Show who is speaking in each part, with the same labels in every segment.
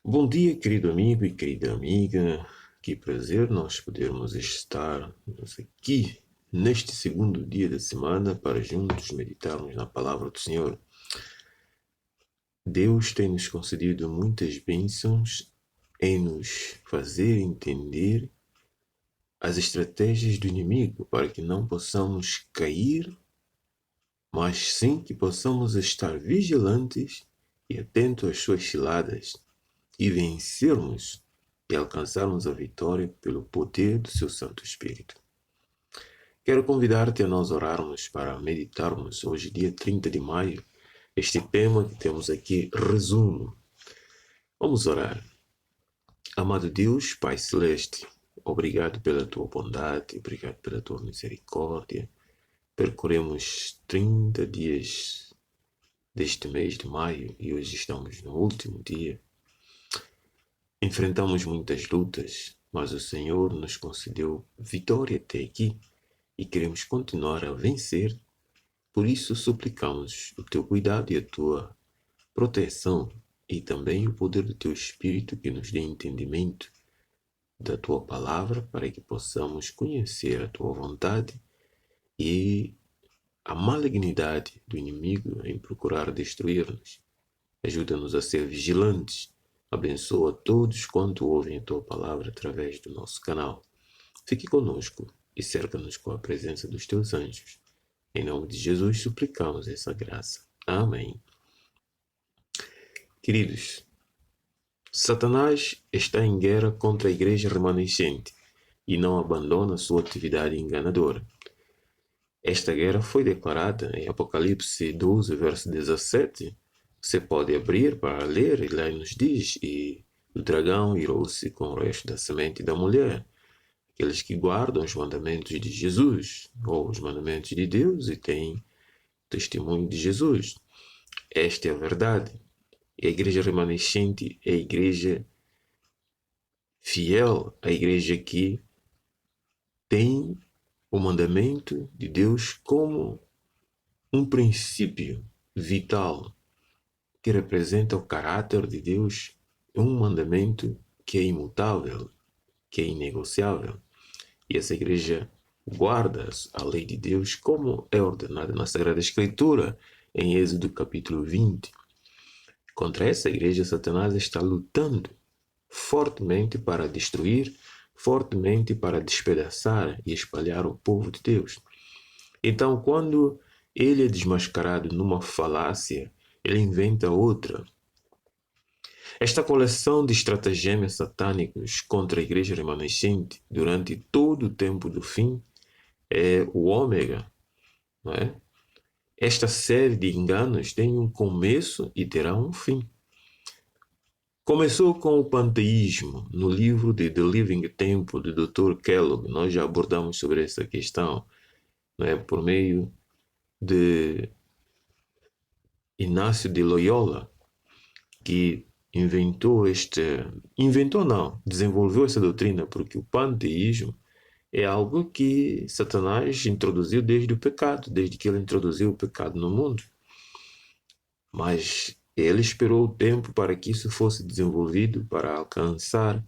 Speaker 1: Bom dia, querido amigo e querida amiga. Que prazer nós podermos estar aqui neste segundo dia da semana para juntos meditarmos na palavra do Senhor. Deus tem nos concedido muitas bênçãos em nos fazer entender as estratégias do inimigo para que não possamos cair, mas sim que possamos estar vigilantes e atentos às suas ciladas e vencermos e alcançarmos a vitória pelo poder do seu Santo Espírito. Quero convidar-te a nós orarmos para meditarmos hoje, dia 30 de maio, este tema que temos aqui, resumo. Vamos orar. Amado Deus, Pai Celeste, obrigado pela tua bondade, obrigado pela tua misericórdia. Percorremos 30 dias deste mês de maio e hoje estamos no último dia. Enfrentamos muitas lutas, mas o Senhor nos concedeu vitória até aqui e queremos continuar a vencer. Por isso suplicamos o teu cuidado e a tua proteção e também o poder do teu Espírito que nos dê entendimento da tua palavra para que possamos conhecer a tua vontade e a malignidade do inimigo em procurar destruir-nos. Ajuda-nos a ser vigilantes. Abençoa todos quanto ouvem a tua palavra através do nosso canal. Fique conosco e cerca-nos com a presença dos teus anjos. Em nome de Jesus suplicamos essa graça. Amém. Queridos, Satanás está em guerra contra a igreja remanescente e não abandona sua atividade enganadora. Esta guerra foi declarada em Apocalipse 12, verso 17. Você pode abrir para ler, e lá nos diz: e o dragão irou-se com o resto da semente da mulher, aqueles que guardam os mandamentos de Jesus, ou os mandamentos de Deus, e têm testemunho de Jesus. Esta é a verdade. E a igreja remanescente é a igreja fiel, a igreja que tem o mandamento de Deus como um princípio vital que representa o caráter de Deus, um mandamento que é imutável, que é inegociável. E essa igreja guarda a lei de Deus como é ordenada na Sagrada Escritura, em Êxodo capítulo 20. Contra essa igreja, Satanás está lutando fortemente para destruir, fortemente para despedaçar e espalhar o povo de Deus. Então, quando ele é desmascarado numa falácia, ele inventa outra. Esta coleção de estratagemas satânicos contra a igreja remanescente durante todo o tempo do fim é o ômega, não é? Esta série de enganos tem um começo e terá um fim. Começou com o panteísmo no livro de The Living Temple do Dr. Kellogg. Nós já abordamos sobre essa questão, não é? Por meio de Inácio de Loyola, que desenvolveu essa doutrina, porque o panteísmo é algo que Satanás introduziu desde o pecado, desde que ele introduziu o pecado no mundo. Mas ele esperou o tempo para que isso fosse desenvolvido, para alcançar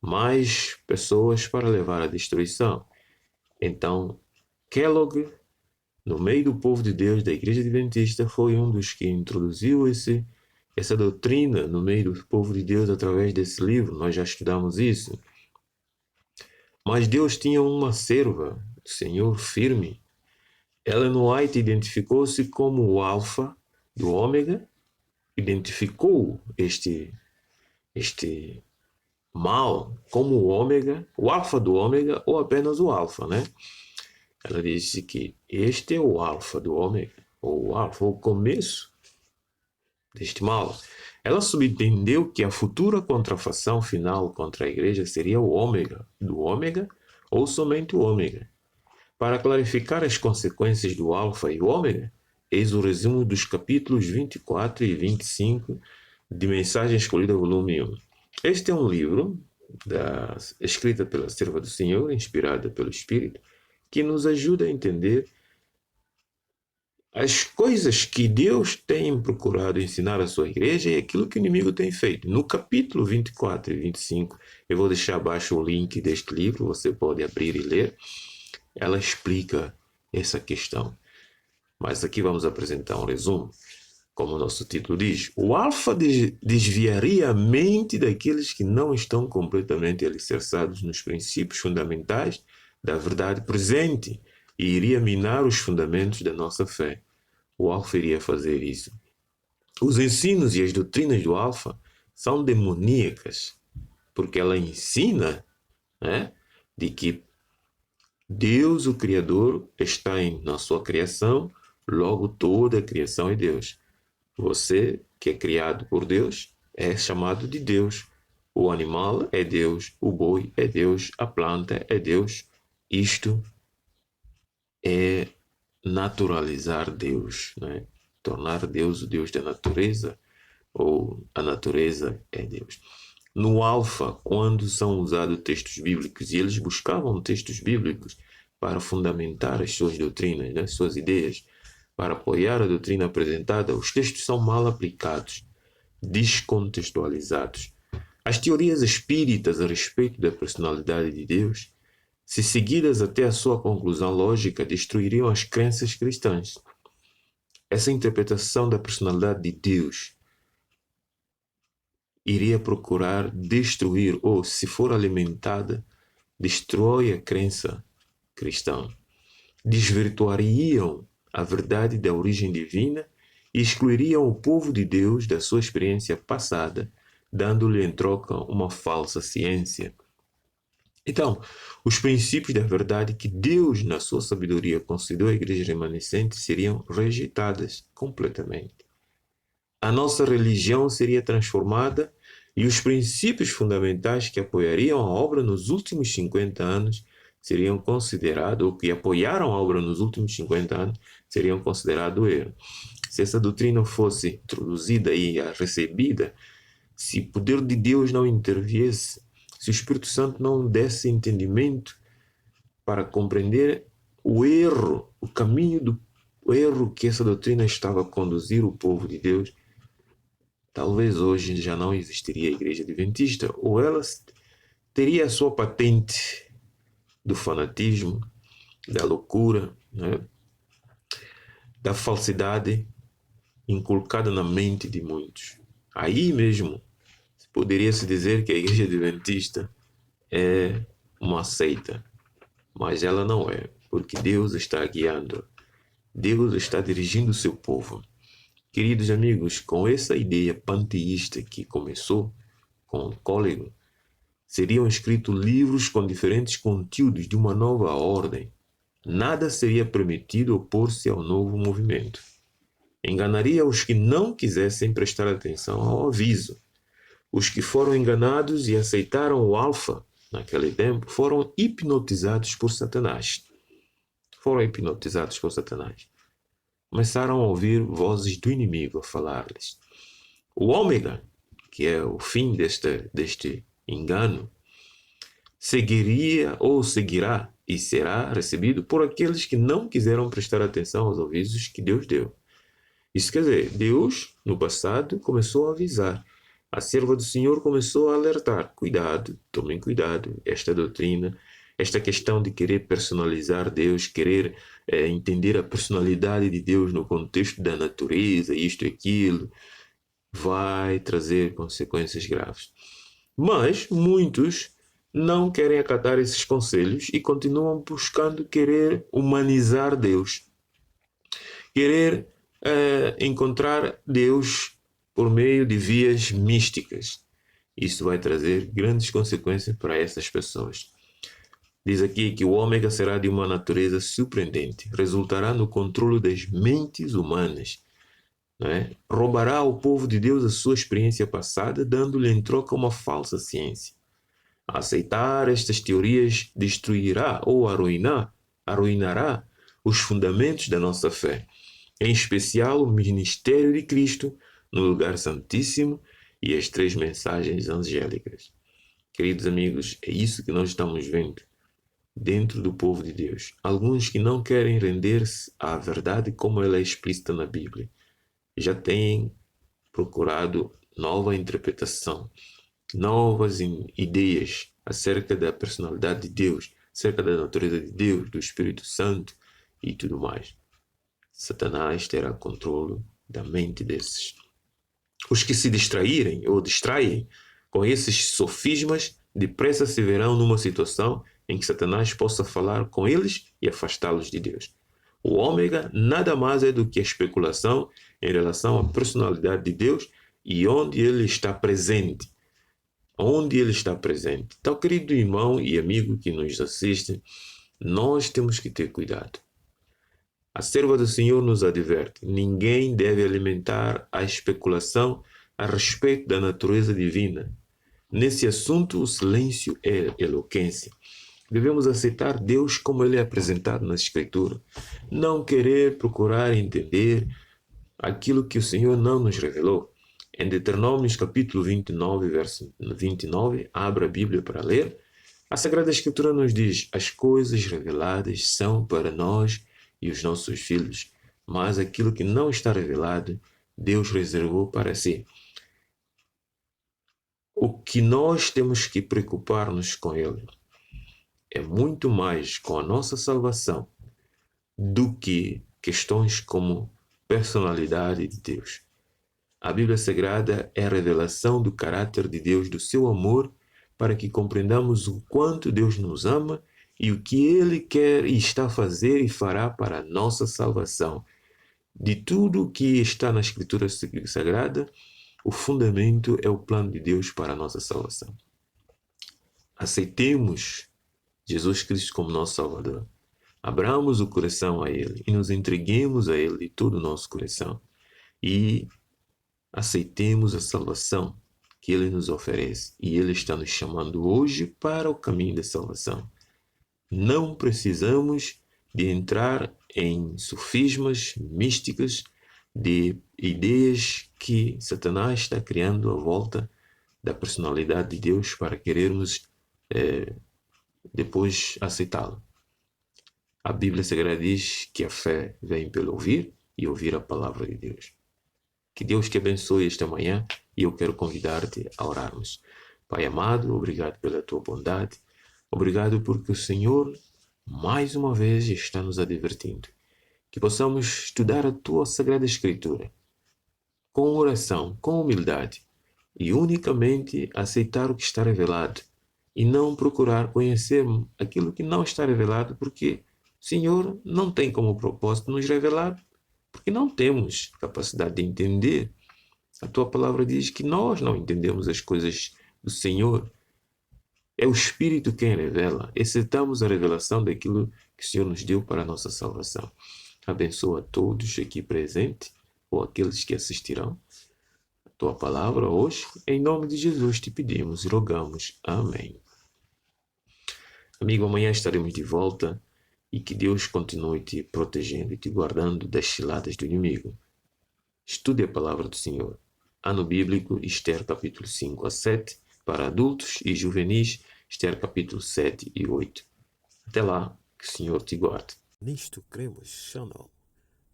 Speaker 1: mais pessoas para levar à destruição. Então, Kellogg, no meio do povo de Deus, da Igreja Adventista, foi um dos que introduziu essa doutrina no meio do povo de Deus através desse livro. Nós já estudamos isso. Mas Deus tinha uma serva, o Senhor firme. Ellen White identificou-se como o alfa do ômega, identificou este mal como o ômega, o alfa do ômega ou apenas o alfa, né? Ela disse que este é o alfa do ômega, ou o alfa, o começo deste mal. Ela subentendeu que a futura contrafação final contra a igreja seria o ômega, do ômega ou somente o ômega. Para clarificar as consequências do alfa e o ômega, eis o resumo dos capítulos 24 e 25 de Mensagem Escolhida, volume 1. Este é um livro escrita pela serva do Senhor, inspirada pelo Espírito, que nos ajuda a entender as coisas que Deus tem procurado ensinar à sua igreja e aquilo que o inimigo tem feito. No capítulo 24 e 25, eu vou deixar abaixo o link deste livro, você pode abrir e ler. Ela explica essa questão. Mas aqui vamos apresentar um resumo. Como o nosso título diz, o alfa desviaria a mente daqueles que não estão completamente alicerçados nos princípios fundamentais da verdade presente e iria minar os fundamentos da nossa fé. O alfa iria fazer isso. Os ensinos e as doutrinas do alfa são demoníacas, porque ela ensina, né, de que Deus, o Criador, está na sua criação, logo toda a criação é Deus. Você, que é criado por Deus, é chamado de Deus. O animal é Deus, o boi é Deus, a planta é Deus. Isto é naturalizar Deus, né? Tornar Deus o Deus da natureza, ou a natureza é Deus. No Alfa, quando são usados textos bíblicos, e eles buscavam textos bíblicos para fundamentar as suas doutrinas, né, suas ideias, para apoiar a doutrina apresentada, os textos são mal aplicados, descontextualizados. As teorias espíritas a respeito da personalidade de Deus, se seguidas até a sua conclusão lógica, destruiriam as crenças cristãs. Essa interpretação da personalidade de Deus iria procurar destruir, ou, se for alimentada, destrói a crença cristã. Desvirtuariam a verdade da origem divina e excluiriam o povo de Deus da sua experiência passada, dando-lhe em troca uma falsa ciência. Então, os princípios da verdade que Deus, na sua sabedoria, concedeu à igreja remanescente seriam rejeitadas completamente. A nossa religião seria transformada e os princípios fundamentais que apoiariam a obra nos últimos 50 anos seriam considerados, ou que apoiaram a obra nos últimos 50 anos, seriam considerados erro. Se essa doutrina fosse introduzida e recebida, se o poder de Deus não interviesse, se o Espírito Santo não desse entendimento para compreender o erro, o caminho do erro que essa doutrina estava a conduzir o povo de Deus, talvez hoje já não existiria a Igreja Adventista, ou ela teria a sua patente do fanatismo, da loucura, né, da falsidade inculcada na mente de muitos. Aí mesmo poderia-se dizer que a Igreja Adventista é uma seita, mas ela não é, porque Deus está guiando, Deus está dirigindo o seu povo. Queridos amigos, com essa ideia panteísta que começou com Cóligo, seriam escritos livros com diferentes conteúdos de uma nova ordem. Nada seria permitido opor-se ao novo movimento. Enganaria os que não quisessem prestar atenção ao aviso. Os que foram enganados e aceitaram o alfa naquele tempo foram hipnotizados por Satanás. Começaram a ouvir vozes do inimigo a falar-lhes. O ômega, que é o fim deste engano, seguiria ou seguirá e será recebido por aqueles que não quiseram prestar atenção aos avisos que Deus deu. Isso quer dizer, Deus, no passado, começou a avisar. A serva do Senhor começou a alertar. Cuidado, tomem cuidado. Esta doutrina, esta questão de querer personalizar Deus, querer entender a personalidade de Deus no contexto da natureza, isto e aquilo, vai trazer consequências graves. Mas muitos não querem acatar esses conselhos e continuam buscando querer humanizar Deus. Querer encontrar Deus por meio de vias místicas. Isso vai trazer grandes consequências para essas pessoas. Diz aqui que o ômega será de uma natureza surpreendente, resultará no controle das mentes humanas, né? Roubará ao povo de Deus a sua experiência passada, dando-lhe em troca uma falsa ciência. Aceitar estas teorias destruirá ou arruinará os fundamentos da nossa fé, em especial o ministério de Cristo no lugar santíssimo e as 3 mensagens angélicas. Queridos amigos, é isso que nós estamos vendo. dentro do povo de Deus. Alguns que não querem render-se à verdade como ela é explícita na Bíblia. Já têm procurado nova interpretação, novas ideias acerca da personalidade de Deus, acerca da natureza de Deus, do Espírito Santo e tudo mais. Satanás terá controle da mente desses. Os que se distraírem ou distraem com esses sofismas, depressa se verão numa situação em que Satanás possa falar com eles e afastá-los de Deus. O ômega nada mais é do que a especulação em relação à personalidade de Deus e onde ele está presente. Onde ele está presente. Então, querido irmão e amigo que nos assiste, nós temos que ter cuidado. A serva do Senhor nos adverte: ninguém deve alimentar a especulação a respeito da natureza divina. Nesse assunto, o silêncio é eloquência. Devemos aceitar Deus como ele é apresentado na Escritura. Não querer procurar entender aquilo que o Senhor não nos revelou. Em Deuteronômio capítulo 29, verso 29, abra a Bíblia para ler. A Sagrada Escritura nos diz: as coisas reveladas são para nós e os nossos filhos, mas aquilo que não está revelado, Deus reservou para si. O que nós temos que preocupar-nos com Ele é muito mais com a nossa salvação do que questões como personalidade de Deus. A Bíblia Sagrada é a revelação do caráter de Deus, do seu amor, para que compreendamos o quanto Deus nos ama e o que Ele quer e está a fazer e fará para a nossa salvação. De tudo o que está na Escritura Sagrada, o fundamento é o plano de Deus para a nossa salvação. Aceitemos Jesus Cristo como nosso Salvador. Abramos o coração a Ele e nos entreguemos a Ele de todo o nosso coração. E aceitemos a salvação que Ele nos oferece. E Ele está nos chamando hoje para o caminho da salvação. Não precisamos de entrar em sofismas místicas, de ideias que Satanás está criando à volta da personalidade de Deus para querermos depois aceitá-lo. A Bíblia Sagrada diz que a fé vem pelo ouvir e ouvir a palavra de Deus. Que Deus te abençoe esta manhã e eu quero convidar-te a orarmos. Pai amado, obrigado pela tua bondade. Obrigado porque o Senhor, mais uma vez, está nos advertindo. Que possamos estudar a tua Sagrada Escritura com oração, com humildade e unicamente aceitar o que está revelado e não procurar conhecer aquilo que não está revelado, porque o Senhor não tem como propósito nos revelar, porque não temos capacidade de entender. A tua palavra diz que nós não entendemos as coisas do Senhor. É o Espírito quem revela. Aceitamos a revelação daquilo que o Senhor nos deu para a nossa salvação. Abençoa todos aqui presentes ou aqueles que assistirão a tua palavra hoje. Em nome de Jesus te pedimos e rogamos. Amém. Amigo, amanhã estaremos de volta e que Deus continue te protegendo e te guardando das ciladas do inimigo. Estude a palavra do Senhor. Ano bíblico, Esther capítulo 5 a 7, para adultos e juvenis, Esther capítulo 7 e 8. Até lá, que o Senhor te guarde.
Speaker 2: Nisto Cremos Channel,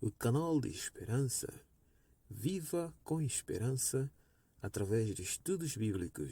Speaker 2: o canal de esperança. Viva com esperança através de estudos bíblicos.